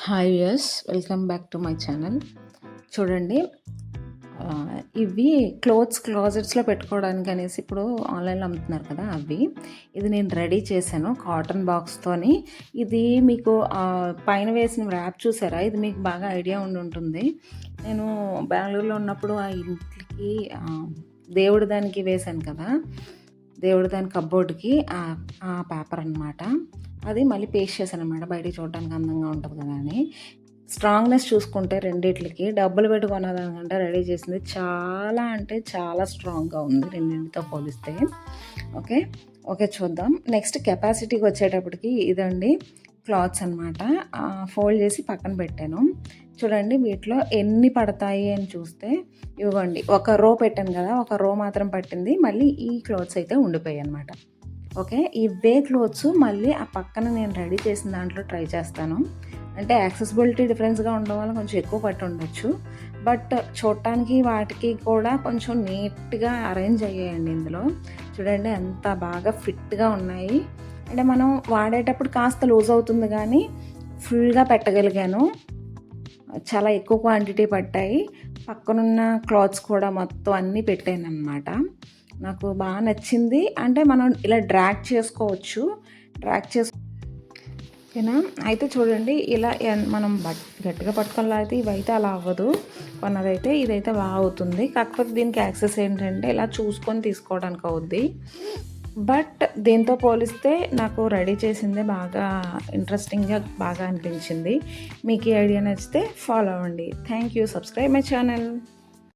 Hi viewers, welcome back to my channel. చూడండి, ఇవి క్లాజెట్స్లో పెట్టుకోవడానికి అనేసి ఇప్పుడు ఆన్లైన్లో అమ్ముతున్నారు కదా అవి. ఇది నేను రెడీ చేశాను కాటన్ బాక్స్తోని. ఇది మీకు పైన వేసిన ర్యాప్ చూసారా, ఇది మీకు బాగా ఐడియా ఉండి ఉంటుంది. నేను బెంగళూరులో ఉన్నప్పుడు ఆ ఇంటికి దేవుడి దానికి వేశాను కదా, దేవుడి దాని కబ్బోర్డ్కి ఆ పేపర్ అనమాట. అది మళ్ళీ పేస్ట్ చేశాను అనమాట, బయటికి చూడడానికి అందంగా ఉంటుంది కదా అని. స్ట్రాంగ్నెస్ చూసుకుంటే రెండిట్లకి డబ్బులు పెట్టి కొన్నదానికంటే రెడీ చేసింది చాలా అంటే చాలా స్ట్రాంగ్గా ఉంది రెండింటితో పోలిస్తే. ఓకే ఓకే చూద్దాం. నెక్స్ట్ కెపాసిటీకి వచ్చేటప్పటికి ఇదండి క్లాత్స్ అనమాట. ఫోల్డ్ చేసి పక్కన పెట్టాను. చూడండి వీటిలో ఎన్ని పడతాయి అని చూస్తే ఇవ్వండి, ఒక రో పెట్టాను కదా, ఒక రో మాత్రం పట్టింది. మళ్ళీ ఈ క్లాత్స్ అయితే ఉండిపోయాయి అనమాట. ఓకే, ఇవే క్లోత్స్ మళ్ళీ ఆ పక్కన నేను రెడీ చేసిన దాంట్లో ట్రై చేస్తాను. అంటే యాక్సెసిబిలిటీ డిఫరెన్స్గా ఉండడం వల్ల కొంచెం ఎక్కువ పట్టి ఉండొచ్చు, బట్ చూడటానికి వాటికి కూడా కొంచెం నీట్గా అరేంజ్ అయ్యాయండి. ఇందులో చూడండి ఎంత బాగా ఫిట్గా ఉన్నాయి. అంటే మనం వాడేటప్పుడు కాస్త లూజ్ అవుతుంది కానీ ఫుల్గా పెట్టగలిగాను. చాలా ఎక్కువ క్వాంటిటీ పట్టాయి. పక్కనున్న క్లాత్స్ కూడా మొత్తం అన్నీ పెట్టాను అనమాట. నాకు బాగా నచ్చింది. అంటే మనం ఇలా డ్రాగ్ చేసుకోవచ్చు, ఓకేనా. అయితే చూడండి, ఇలా మనం గట్టిగా పట్టుకోవాలి అయితే ఇవైతే అలా అవ్వదు. కొన్నదైతే ఇదైతే బాగా అవుతుంది. కాకపోతే దీనికి యాక్సెస్ ఏంటంటే ఇలా చూసుకొని తీసుకోవడానికి అవుద్ది. బట్ దీంతో పోలిస్తే నాకు రెడీ చేసిందే బాగా ఇంట్రెస్టింగ్గా బాగా అనిపించింది. మీకు ఈ ఐడియా నచ్చితే ఫాలో అవ్వండి. Thank you. Subscribe my channel.